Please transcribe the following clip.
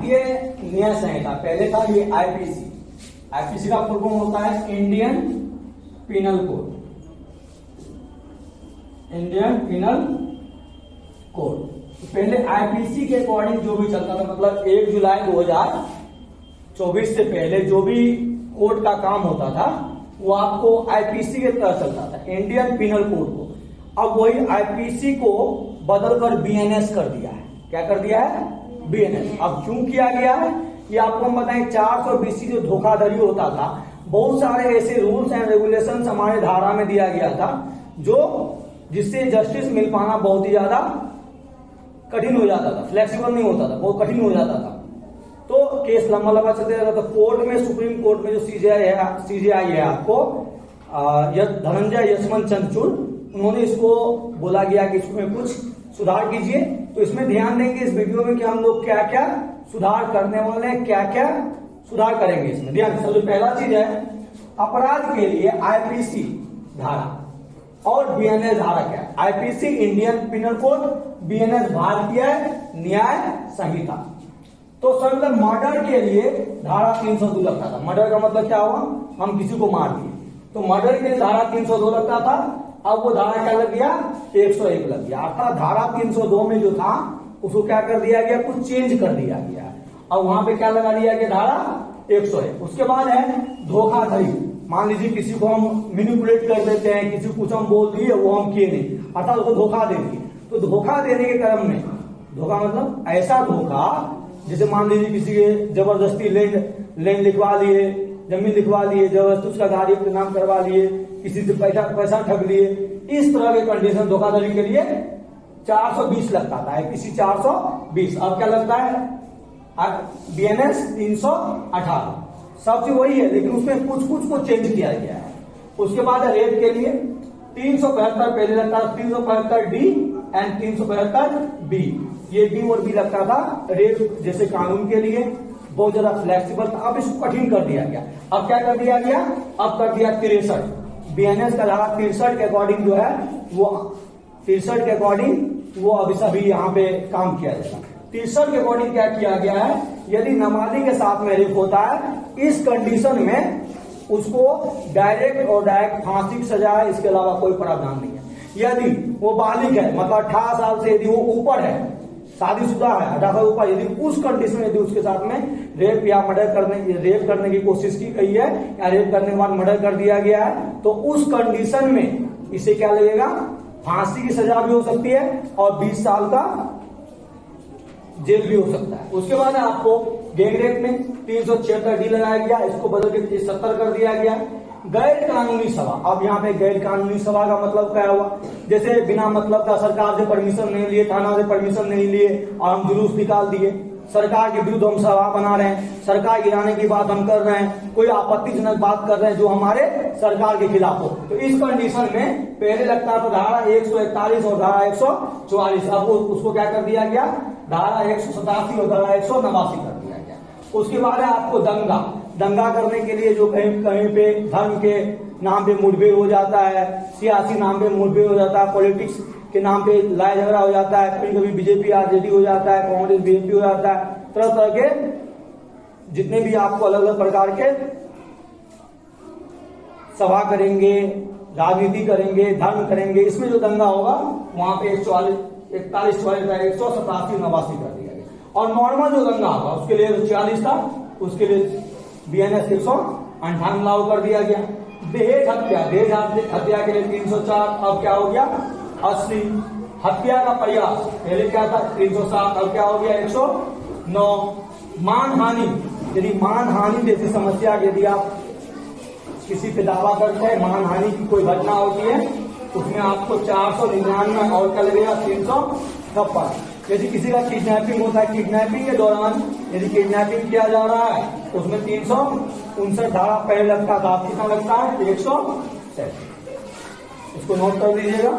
भारतीय न्याय संहिता, पहले था ये आईपीसी। आईपीसी का फुल फॉर्म होता है Indian penal code, Indian penal code. पहले आईपीसी के अकॉर्डिंग जो भी चलता था, मतलब 1 जुलाई 2024 से पहले जो भी कोर्ट का काम होता था वो आपको आईपीसी के तहत चलता था, इंडियन पिनल कोड को। अब वही आईपीसी को बदलकर बीएनएस कर दिया है। क्या कर दिया है? बीएनएस। अब क्यों किया गया है ये आपको हम बताएं। 420 जो धोखाधड़ी होता था, बहुत सारे ऐसे रूल्स एंड रेगुलेशंस हमारे धारा में दिया गया था जो जिससे जस्टिस मिल पाना बहुत ही ज्यादा कठिन हो जाता था, फ्लेक्सिबल नहीं होता था, बहुत कठिन हो जाता था। तो केस लंबा लंबा चलते रहता था। कोर्ट में, सुप्रीम कोर्ट में जो सीजेआई है आपको धनंजय यशवंत चंद्रचूड़, उन्होंने इसको बोला गया कि इसमें कुछ सुधार कीजिए। तो इसमें ध्यान देंगे इस वीडियो में कि हम लोग क्या क्या सुधार करने वाले हैं, क्या क्या सुधार करेंगे इसमें। ध्यान, सबसे पहला चीज है अपराध के लिए आईपीसी धारा और बीएनएस धारा। क्या है? IPC Indian penal code, BNS भारतीय न्याय संहिता। तो सर मर्डर के लिए धारा 302 लगता था। मर्डर का मतलब क्या हुआ? हम किसी को मार दिए, तो मर्डर के लिए धारा 302 लगता था। अब वो धारा क्या लग गया? 101 लग गया। अर्थात धारा 302 में जो था उसको क्या कर दिया गया? कुछ चेंज कर दिया गया। अब वहां पे क्या लगा दिया गया? धारा 101। उसके बाद है धोखाधड़ी। मान लीजिए किसी को हम मैनिपुलेट कर देते हैं, किसी को कुछ हम बोल दिए वो हम किए नहीं, अर्थात उसको धोखा दे दिए। तो धोखा देने के क्रम में, धोखा मतलब ऐसा धोखा जैसे मान लीजिए किसी के जबरदस्ती लैंड लिखवा लिए, जमीन लिखवा लिए, जबरदस्ती उसका गाड़ी अपने नाम करवा लिए, किसी से पैसा ठग लिए, इस तरह के कंडीशन धोखाधड़ी के लिए 420 लगता था, आईपीसी 420। अब क्या लगता है? बीएनएस 318। सब चीज वही है, लेकिन उसमें कुछ को चेंज किया गया है। उसके बाद रेप के लिए 375 पहले लगता था, 375 डी एंड 375 बी। ये डी और बी लगता था रेप जैसे कानून के लिए, बहुत ज्यादा फ्लेक्सिबल था। अब इसको कठिन कर दिया गया। अब क्या कर दिया गया? अब कर दिया 63। बीएनएस का धारा 63 के अकॉर्डिंग जो है वो 63 के अकॉर्डिंग वो अभी सभी यहाँ पे काम किया जाएगा। 63 के अकॉर्डिंग क्या किया गया है? यदि नाबालिग के साथ में रेप होता है, इस कंडीशन में उसको डायरेक्ट फांसी की सजा है, इसके अलावा कोई प्रावधान नहीं है। यदि वो बालिग है, मतलब 18 साल से यदि वो ऊपर है, शादीशुदा है, 18 साल ऊपर, यदि उस कंडीशन में यदि उसके साथ में रेप या रेप करने की कोशिश की गई है या रेप करने के बाद मर्डर कर दिया गया है, तो उस कंडीशन में इसे क्या लगेगा? फांसी की सजा भी हो सकती है और 20 साल का जेल भी हो सकता है। उसके बाद आपको गैंगरेप में 376 डी लगाया गया, इसको बदल के 70 कर दिया गया। गैर कानूनी सभा, अब यहाँ पे गैर कानूनी सभा का मतलब क्या हुआ? जैसे बिना मतलब का सरकार से परमिशन नहीं लिए, थाना से परमिशन नहीं लिए और हम जुलूस निकाल दिए, सरकार के विरुद्ध हम सभा बना रहे हैं, सरकार गिराने की बात हम कर रहे हैं, कोई आपत्तिजनक बात कर रहे हैं जो हमारे सरकार के खिलाफ हो, तो इस कंडीशन में पहले लगता था धारा 141 और धारा 144। अब उसको क्या कर दिया गया? धारा 187 और धारा 189 कर दिया गया। उसके बाद है आपको दंगा करने के लिए जो कहीं पे धर्म के नाम पे मुठभेड़ हो जाता है, सियासी नाम पे मुठभेड़ हो जाता है, पॉलिटिक्स के नाम पे लड़ाई झगड़ा हो जाता है, कभी कभी बीजेपी आरजेडी हो जाता है, कांग्रेस बीएनपी हो जाता है, तरह तरह के जितने भी आपको अलग अलग प्रकार के सभा करेंगे, राजनीति करेंगे, धर्म करेंगे, इसमें जो दंगा होगा वहां पे 41, 44, 187, 89 कर दिया गया। और नॉर्मल जो दंगा होगा उसके लिए 40 था, उसके लिए बीएनएस 198 लागू कर दिया गया। दहेज हत्या के लिए 304, अब क्या हो गया? 80। हत्या का प्रयास पहले क्या था? 307, अब क्या हो गया? 109। मानहानि, यदि मानहानि जैसी समस्या, यदि आप किसी पे दावा करते हैं, मानहानि की कोई घटना होती है, उसमें आपको 499 और क्या लगेगा? 356। यदि किसी का किडनैपिंग होता है, किडनैपिंग के दौरान यदि किडनैपिंग किया जा रहा है तो उसमें 359 धारा पहले लगता था, कितना लगता है? 107। इसको नोट कर लीजिएगा।